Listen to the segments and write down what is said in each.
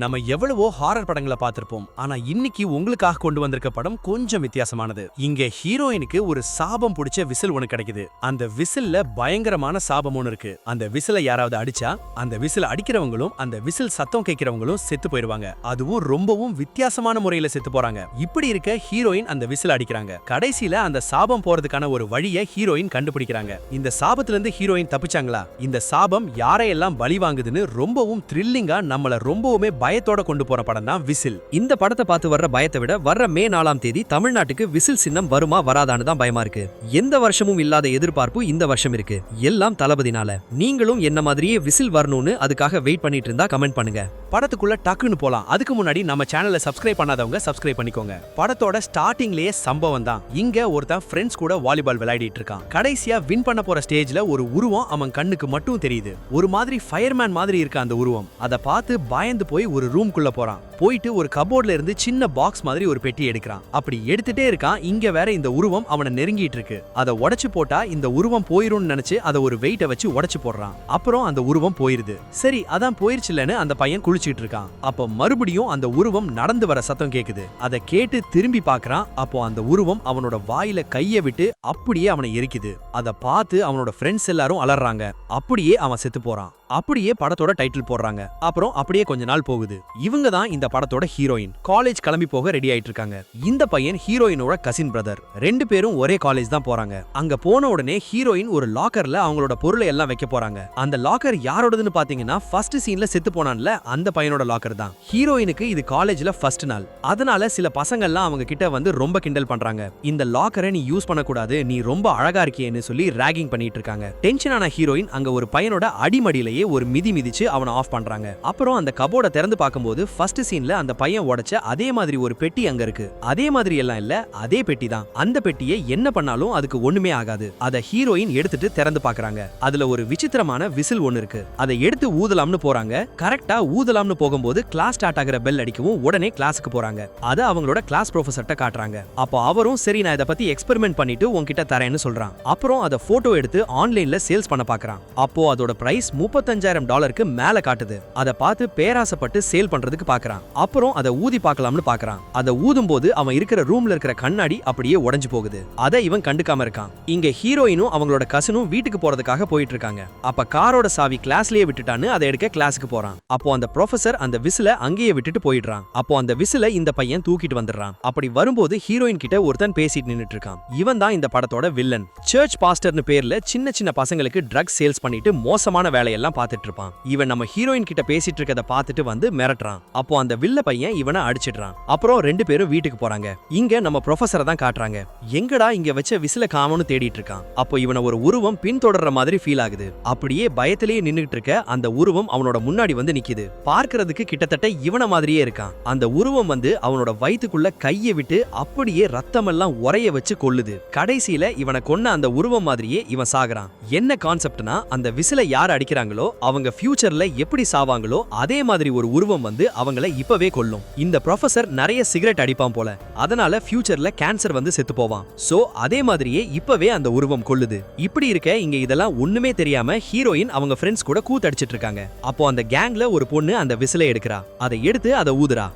நம்ம எவ்வளவோ ஹாரர் படங்களை பார்த்திருப்போம். ஆனா இன்னைக்கு உங்களுக்காக கொண்டு வந்திருக்க படம் கொஞ்சம் வித்தியாசமானது. இங்க ஹீரோயினுக்கு ஒரு சாபம் பிடிச்ச விசில் ஒன்னு கிடைக்குது. அந்த விசில்ல பயங்கரமான சாபம் ஒன்னு இருக்கு. அந்த விசிலை யாராவது அடிச்சா அந்த விசில் அடிக்கிறவங்களும் அந்த விசில் சத்தம் கேட்கிறவங்களும் செத்து போயிருவாங்க. அதுவும் ரொம்பவும் வித்தியாசமான முறையில செத்து போறாங்க. இப்படி இருக்க ஹீரோயின் அந்த விசில் அடிக்கிறாங்க. கடைசியில அந்த சாபம் போறதுக்கான ஒரு வழியை ஹீரோயின் கண்டுபிடிக்கிறாங்க. இந்த சாபத்துல இருந்து ஹீரோயின் தப்பிச்சாங்களா? இந்த சாபம் யாரையெல்லாம் பலி வாங்குதுன்னு ரொம்பவும் த்ரில்லிங்கா நம்மள ரொம்பவுமே பயத்தோட கொண்டு போற படம் தான் விசில். இந்த படத்தை பார்த்து வர்ற பயத்தை விட வர்ற மே 4ஆம் தேதி தமிழ்நாட்டுக்கு விசில் சின்னம் வருமா வராதான்னு தான் பயமா இருக்கு. எந்த வருஷமும் இல்லாத எதிர்பார்ப்பு இந்த வருஷம் இருக்கு. எல்லாம் தளபதினால. நீங்களும் என்ன மாதிரியே விசில் வரணும்னு அதுக்காக வெயிட் பண்ணிட்டு இருந்தா கமெண்ட் பண்ணுங்க. படத்துக்குள்ள டக்குன்னு போலாம். அதுக்கு முன்னாடி நம்ம சேனலை சப்ஸ்கிரைப் பண்ணாதவங்க சப்ஸ்கிரைப் பண்ணிக்கோங்க. படத்தோட ஸ்டார்டிங்லயே சம்பவம் தான். இங்க ஒருத்தன் ஃப்ரெண்ட்ஸ் கூட வாலிபால் விளையாடிட்டு இருக்கான். கடைசியா வின் பண்ண போற ஸ்டேஜ்ல ஒரு உருவம் அவன் கண்ணுக்கு மட்டும் தெரியுது. ஒரு மாதிரி ஃபயர்மேன் மாதிரி இருக்க அந்த உருவம். அதை பார்த்து பயந்து போய் ஒரு ரூம்குள்ள போறான். போயிட்டு ஒரு கபோர்ட்ல இருந்து சின்ன பாக்ஸ் மாதிரி ஒரு பெட்டி எடுக்கிறான். அப்படி எடுத்துட்டே இருக்கான். இங்க வேற இந்த உருவம் அவனை நெருங்கிட்டு இருக்கு. அதை உடைச்சு போட்டா இந்த உருவம் போயிரும்னு நினைச்சு அதை ஒரு வெயிட்ட வச்சு உடைச்சு போடுறான். அப்புறம் அந்த உருவம் போயிருது. சரி அதான் போயிருச்சுலன்னு அந்த பையன் குளிச்சிட்டு இருக்கான். அப்ப மறுபடியும் அந்த உருவம் நடந்து வர சத்தம் கேக்குது. அதை கேட்டு திரும்பி பாக்குறான். அப்போ அந்த உருவம் அவனோட வாயில கைய விட்டு அப்படியே அவனை எரிக்குது. அதை பார்த்து அவனோட ஃப்ரெண்ட்ஸ் எல்லாரும் அலறாங்க. அப்படியே அவன் செத்து போறான். அப்படியே படத்தோட டைட்டில் போடுறாங்க. அப்புறம் அப்படியே கொஞ்ச நாள் போகுது. இவங்க தான் இந்த படத்தோட ஹீரோயின். காலேஜ் கிளம்பி போக ரெடி ஆயிட்டு இருக்காங்க. இந்த பையன் ஹீரோயினோட கசின் பிரதர். ரெண்டு பேரும் ஒரே காலேஜ் தான் போறாங்க. அங்க போன உடனே ஹீரோயின் ஒரு லாக்கர்ல அவங்களோட பொருளை எல்லாம் வைக்க போறாங்க. அந்த லாக்கர் யாரோடதுன்னு பாத்தீங்கன்னா ஃபர்ஸ்ட் சீன்ல செத்து போனான்ல அந்த பையனோட லாக்கர் தான். ஹீரோயினுக்கு இது காலேஜ்ல ஃபர்ஸ்ட் நாள். அதனால சில பசங்கள்லாம் அவங்க கிட்ட வந்து ரொம்ப கிண்டல் பண்றாங்க. இந்த லாக்கரை நீ யூஸ் பண்ணக்கூடாது, நீ ரொம்ப அழகா இருக்கியேன்னு சொல்லி ராகிங் பண்ணிட்டு இருக்காங்க. டென்ஷனான ஹீரோயின் அங்க ஒரு பையனோட அடிமடியிலேயே ஒரு மிதி மிதிச்சு அவனை ஆஃப் பண்றாங்க. அப்புறம் அந்த கபோர்டை திறந்து பார்க்கும்போது ஃபர்ஸ்ட் சீன்ல அந்த பையன் உடைச்ச அதே மாதிரி ஒரு பெட்டி அங்க இருக்கு. அதே மாதிரி எல்லாம் இல்ல, அதே பெட்டி தான். அந்த பெட்டியை என்ன பண்ணாலும் அதுக்கு ஒண்ணுமே ஆகாது. அத ஹீரோயின் எடுத்துட்டு திறந்து பார்க்கறாங்க. அதுல ஒரு விசித்திரமான விசில் ஒன்னு இருக்கு. அதை எடுத்து ஊதலாம்னு போறாங்க. கரெக்டா ஊதலாம்னு போகும்போது கிளாஸ் ஸ்டார்ட் ஆகிற பெல் அடிக்கவும் உடனே கிளாஸுக்கு போறாங்க. அத அவங்களோட கிளாஸ் ப்ரொஃபசர்ட்ட காட்டுறாங்க. அப்போ அவரும் சரி நான் இத பத்தி எக்ஸ்பெரிமெண்ட் பண்ணிட்டு உன்கிட்ட தரேன்னு சொல்றான். அப்புறம் அத போட்டோ எடுத்து ஆன்லைன்ல சேல்ஸ் பண்ண பார்க்கறான். அப்போ அதோட பிரைஸ் $35,000 மேல காட்டுது. அத பார்த்து பேராசப்பட்டு சேல் பண்றதுக்கு பார்க்கறான். அப்புறம் அத ஊதி பார்க்கலாம்னு பார்க்கறான். அத ஊதும் போது அவன் இருக்கிற ரூம்ல இருக்கிற கண்ணாடி அப்படியே உடைஞ்சு போகுது. அத இவன் கண்டுக்காம இருக்கான். இங்க ஹீரோயினும் அவங்களோட கசினும் வீட்டுக்கு போறதுக்காக போயிட்டு இருக்காங்க. அப்ப காரோட சாவி கிளாஸ்லயே விட்டுட்டான்னு அதை எடுக்க கிளாஸுக்கு போறான். அப்போ அந்த ப்ரொஃபசர் அந்த விசில அங்கேயே விட்டுட்டு போயிடுறான். அப்போ அந்த விசில இந்த பையன் தூக்கிட்டு வந்துடுறான். அப்படி வரும்போது ஹீரோயின் கிட்ட ஒருத்தன் பேசிட்டு நின்னுட்டு இருக்கான். இவன் தான் இந்த படத்தோட வில்லன். சர்ச் பாஸ்டர்னு பேர்ல சின்ன சின்ன பசங்களுக்கு ட்ரக்ஸ் சேல்ஸ் பண்ணிட்டு மோசமான வேலையெல்லாம் பார்த்துட்டு இருப்பான். இவன் நம்ம ஹீரோயின் கிட்ட பேசிட்டு இருக்கத பார்த்துட்டு வந்து மிரட்டுறான். அப்போ அந்த வில்ல பையன் இவனை அடிச்சிடுறான். அப்புறம் ரெண்டு பேரும் வீட்டுக்கு போறாங்க. இங்க நம்ம ப்ரொஃபசரை தான் காட்டுறாங்க. எங்கடா இங்க வச்ச விசில காமோன்னு தேடிட்டு இருக்கான். அப்போ இவனை ஒரு உருவம் பின்தொடர்ற மாதிரி ஃபீல் ஆகுது. அப்படியே பயத்திலேயே நின்னுட்டு இருக்க அந்த உருவம் அவனோட முன்னாடி வந்து நிக்குது. பார்க்கிறதுக்கு கிட்டத்தட்ட இவன மாதிரியே இருக்கான். அந்த உருவம் வந்து அவனோட வயித்துக்குள்ள கையை விட்டு அப்படியே ரத்தமெல்லாம் உரைய வச்சு கொல்லுது. கடைசியில இவனை கொன்ன அந்த உருவம் மாதிரியே இவன் சாகுறான். என்ன கான்செப்ட்னா அந்த விசில யார் அடிக்கிறாங்களோ அவங்க ஃபியூச்சர்ல எப்படி சாவாங்களோ அதே மாதிரி ஒரு உருவம் வந்து அவங்கள இப்பவே கொல்லும். இந்த ப்ரொஃபசர் நிறைய சிகரெட் அடிப்பான் போல. அதனால ஃபியூச்சர்ல கேன்சர் வந்து செத்து போவான். சோ அதே மாதிரியே இப்பவே அந்த உருவம் கொல்லுது. இப்படி இருக்க இங்க இதெல்லாம் ஒண்ணுமே தெரியாம ஹீரோயின் அவங்க ஃப்ரெண்ட்ஸ் கூட கூத்தடிச்சிட்டு இருக்காங்க. அப்போ அந்த கேங்ல ஒரு பொண்ணு அந்த விசிலை எடுக்கிறா. அதை எடுத்து அதை ஊதுறா.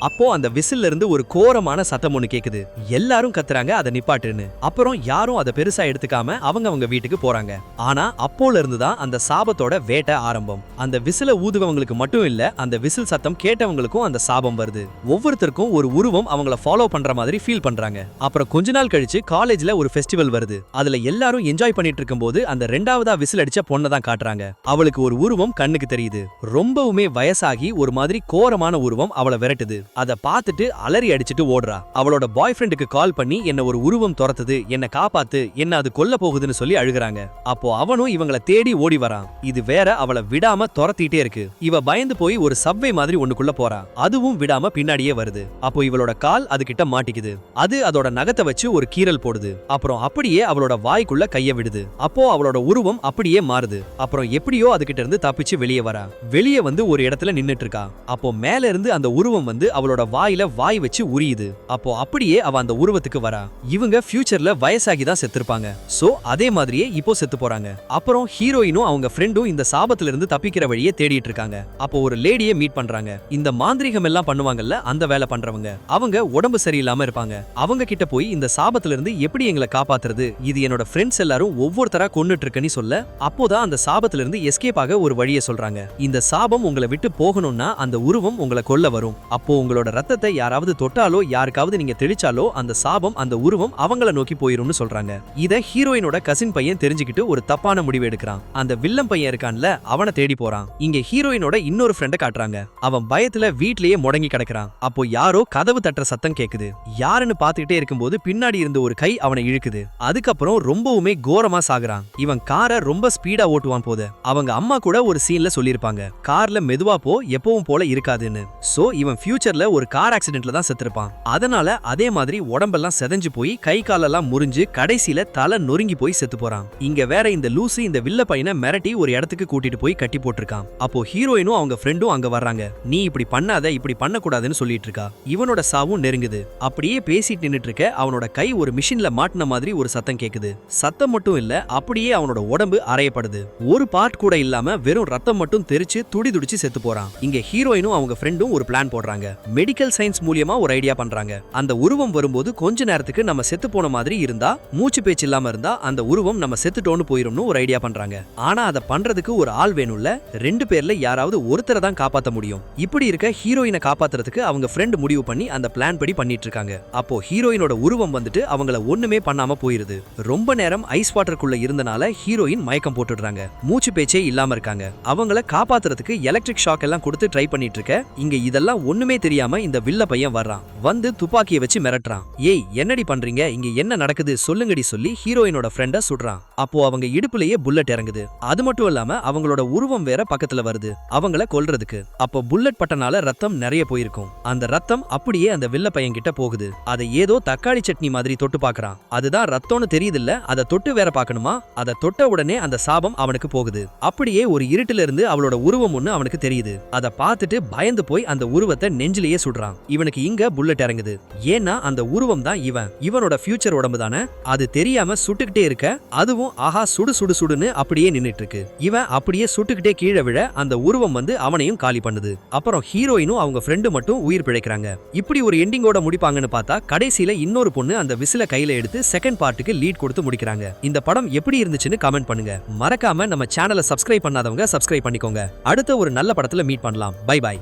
அப்போ அந்த விசில்ல இருந்து ஒரு கோரமான சத்தம் ஒண்ணு கேக்குது. எல்லாரும் கத்துறாங்க அதை நிப்பாட்டுன்னு. அப்புறம் யாரும் அதை பெருசா எடுத்துக்காம அவங்க வீட்டுக்கு போறாங்க. ஆனா அப்போல இருந்து தான் அந்த சாபத்தோட வேட்டை ஆரம்பம். அந்த விசில ஊதுவவங்களுக்கு மட்டும் இல்ல, அந்த விசில் சத்தம் கேட்டவங்களுக்கும் அந்த சாபம் வருது. ஒவ்வொருத்தருக்கும் ஒரு உருவம் அவங்கள ஃபாலோ பண்ற மாதிரி ஃபீல் பண்றாங்க. அப்புறம் கொஞ்ச நாள் கழிச்சு காலேஜ்ல ஒரு ஃபெஸ்டிவல் வருது. அதுல எல்லாரும் என்ஜாய் பண்ணிட்டு இருக்கும்போது அந்த ரெண்டாவதா விசில் அடிச்ச பொண்ணை தான் காட்டுறாங்க. அவளுக்கு ஒரு உருவம் கண்ணுக்கு தெரியுது. ரொம்பவுமே வயசாகி ஒரு மாதிரி கோரமான உருவம் அவளை விரட்டுது. அத பார்த்துட்டு அலறி அடிச்சிட்டு ஓடுறா. அவளோட பாய் ஃப்ரெண்டுக்கு கால் பண்ணி என்ன ஒரு உருவம் துரத்துது, என்ன காப்பாத்து, என்ன அது கொல்ல போகுதுன்னு சொல்லி அழுகுறாங்க. அப்போ அவனும் இவங்கள தேடி ஓடி வரான். இது வேற அவளை விடாம துரத்திட்டே இருக்கு. இவ பயந்து போய் ஒரு சப்வே மாதிரி ஒண்ணுக்குள்ள போறா. அதுவும் விடாம பின்னாடியே வருது. அப்போ இவளோட கால் அது கிட்ட மாட்டிக்குது. அது அதோட நகத்தை வச்சு ஒரு கீறல் போடுது. அப்புறம் அப்படியே அவளோட வாய்க்குள்ள கைய விடுது. அப்போ அவளோட உருவம் அப்படியே மாறுது. அப்புறம் எப்படியோ அதுகிட்ட இருந்து தப்பிச்சு வெளியே வரா. வெளியே வந்து ஒரு இடத்துல நின்னுட்டு இருக்கா. அப்போ மேல இருந்து அந்த உருவம் வந்து அவளோட வாயில வாய் வச்சு உரியுது. அப்போ அப்படியே அவ அந்த உருவத்துக்கு வரா. இவங்க ஃபியூச்சர்ல வயசாகி தான் செத்துருப்பாங்க. சோ அதே மாதிரியே இப்போ செத்து போறாங்க. அப்புறம் ஹீரோயினும் அவங்க ஃப்ரெண்டும் இந்த சாபத்துல இருந்து தப்பிக்கிற வழியை தேடிட்டு இருக்காங்க. அப்போ ஒரு லேடியை மீட் பண்றாங்க. இந்த மாந்திரிகம் எல்லாம் பண்ணுவாங்கல்ல, அந்த வேலை பண்றவங்க. அவங்க உடம்பு சரியில்லாம இருப்பாங்க. அவங்க கிட்ட போய் இந்த சாபத்துல இருந்து எப்படி எங்களை காப்பாத்துறது, இது என்னோட ஃப்ரெண்ட்ஸ் எல்லாரும் ஒவ்வொருத்தரா கொன்னுட்டு இருக்கேன்னு சொல்ல, அப்போதான் அந்த சாபத்துல இருந்து எஸ்கேப் ஆக ஒரு வழியை சொல்றாங்க. இந்த சாபம் உங்களை விட்டு போகணும்னா அந்த உருவம் உங்களை கொல்ல வரும். அப்போ உங்களோட ரத்தத்தை யாராவது தொட்டாலோ யாருக்காவது நீங்க தெளிச்சாலோ அந்த சாபம் அந்த உருவம் அவங்கள நோக்கி போயிரும்னு சொல்றாங்க. இத ஹீரோயினோட கசின் பையன் தெரிஞ்சுக்கிட்டு ஒரு தப்பான முடிவு எடுக்கிறான். அந்த வில்லம் பையன் இருக்கான்ல, அவனை தேடி போறான். இங்க ஹீரோயினோட இன்னொரு ஃப்ரெண்ட காட்டுறாங்க. அவன் பயத்துல வீட்லயே முடங்கி கிடக்குறான். அப்போ யாரோ கதவு தட்டுற சத்தம் கேக்குது. யாருன்னு பாத்துக்கிட்டே இருக்கும்போது பின்னாடி இருந்த ஒரு கை அவனை இழுக்குது. அதுக்கப்புறம் ரொம்பவுமே கோரமா சாகுறான். இவன் காரை ரொம்ப ஸ்பீடா ஓட்டுவான் போது. அவங்க அம்மா கூட ஒரு சீன்ல சொல்லிருப்பாங்க, கார்ல மெதுவா போ, எப்பவும் போல இருக்காதுன்னு. சோ இவன் ஃபியூச்சர்ல ஒரு கார் ஆக்சிடென்ட்ல தான் செத்துருப்பான். அதனால அதே மாதிரி உடம்பெல்லாம் செதஞ்சு போய் கை காலெல்லாம் முறிஞ்சு கடைசியில தலை நொறுங்கி போய் செத்து போறான். இங்க வேற இந்த லூசு இந்த வில்ல பையனை மிரட்டி ஒரு இடத்துக்கு கூட்டிட்டு போய் கட்டி போட்டிருக்கான். அப்போ ஹீரோயினும் அவங்க ஃப்ரெண்டும் அங்க வர்றாங்க. நீ இப்படி பண்ணாத, இப்படி பண்ணக்கூடாதுன்னு சொல்லிட்டு இருக்கா. இவனோட சாவும் நெருங்குது. அப்படியே பேசிட்டு நின்னுட்டு இருக்க அவனோட கை ஒரு மிஷின்ல மாட்டின மாதிரி ஒரு சத்தம் கேக்குது. சத்தம் மட்டும் இல்ல, அப்படியே அவனோட உடம்பு அறையப்படுது. ஒரு பார்ட் கூட இல்லாம வெறும் ரத்தம் மட்டும் தெரிச்சு துடி துடிச்சு செத்து போறான். இங்க ஹீரோயினும் அவங்க ஃப்ரெண்டும் ஒரு பிளான் போடுறாங்க. மெடிக்கல் சயின்ஸ் மூலியமா ஒரு ஐடியா பண்றாங்க. அந்த உருவம் வரும்போது கொஞ்ச நேரத்துக்கு நம்ம செத்து போன மாதிரி இருந்தா, மூச்சு பேச்சு இல்லாம இருந்தா அந்த உருவம் நம்ம செத்துட்டோன்னு போயிரும்னு ஒரு ஐடியா பண்றாங்க. ஆனா அதை பண்றதுக்கு ஒரு ஆள் வேணும்ல. 2 பேர்ல யாராவது ஒருத்தரை தான் காப்பாத்த முடியும். இப்படி இருக்க ஹீரோயினை காப்பாத்துறதுக்கு அவங்க ஃப்ரெண்ட் முடிவு பண்ணி அந்த பிளான் படி பண்ணிட்டு இருக்காங்க. அப்போ ஹீரோயினோட உருவம் வந்துட்டு அவங்கள ஒண்ணுமே பண்ணாம போயிருது. ரொம்ப நேரம் ஐஸ் வாட்டருக்குள்ள இருந்தனால ஹீரோயின் மயக்கம் போட்டுடுறாங்க. மூச்சு பேச்சே இல்லாம இருக்காங்க. அவங்கள காப்பாத்துறதுக்கு எலக்ட்ரிக் ஷாக் எல்லாம் கொடுத்து ட்ரை பண்ணிட்டு இருக்க, இங்க இதெல்லாம் ஒண்ணுமே தெரியாம இந்த வில்ல பையன் வர்றான். வந்து துப்பாக்கியை வச்சு மிரட்டுறான். ஏய் என்னடி பண்றீங்க, இங்க என்ன நடக்குது சொல்லுங்கடி சொல்லி ஹீரோயினோட ஃப்ரெண்ட சுடுறான். அப்போ அவங்க இடுப்புலயே புல்லட் இறங்குது. அது மட்டும் இல்லாம அவங்களோட உருவம் வேற பக்கத்துல வருது அவங்கள கொல்றதுக்கு. அப்போ புல்லட் பட்டனால ரத்தம் நிறைய போயிருக்கும். அந்த ரத்தம் அப்படியே அந்த வில்ல பையன் கிட்ட போகுது. அதை ஏதோ தக்காளி சட்னி மாதிரி தொட்டு பாக்குறான். அதுதான் ரத்தம்னு தெரியுதுல்ல, அதை தொட்டு வேற பாக்கணுமா? அதை தொட்ட உடனே அந்த சாபம் அவனுக்கு போகுது. அப்படியே ஒரு இருட்டுல இருந்து அவளோட உருவம் ஒண்ணு அவனுக்கு தெரியுது. அதை பார்த்துட்டு பயந்து போய் அந்த உருவத்தை நெஞ்சிலேயே சுடுறான். இவனுக்கு இங்க புல்லட் இறங்குது. ஏன்னா அந்த உருவம் தான் இவனோட ஃபியூச்சர் உடம்பு தானே. அது தெரியாம சுட்டுக்கிட்டே இருக்க, அதுவும் ஆஹா சுடு சுடு சுடுன்னு அப்படியே நின்னுட்டு இருக்கு. இவன் அப்படியே சுட்டுக்கிட்டே கீழே விழ அந்த உருவம் வந்து அவனையும் காலி பண்ணுது. அப்புறம் ஹீரோயினும் அவங்க ஃப்ரெண்டு மட்டும் உயிர் பிழைக்கிறாங்க. இப்படி ஒரு எண்டிங்கோட முடிப்பாங்கன்னு பார்த்தா கடைசியில இன்னொரு பொண்ணு அந்த விசில கையில எடுத்து செகண்ட் பார்ட்டுக்கு லீட் கொடுத்து முடிக்கிறாங்க. இந்த படம் எப்படி இருந்துச்சுன்னு கமெண்ட் பண்ணுங்க. மறக்காம நம்ம சேனலை சப்ஸ்கிரைப் பண்ணாதவங்க சப்ஸ்கிரைப் பண்ணிக்கோங்க. அடுத்த ஒரு நல்ல படத்துல மீட் பண்ணலாம். Bye by.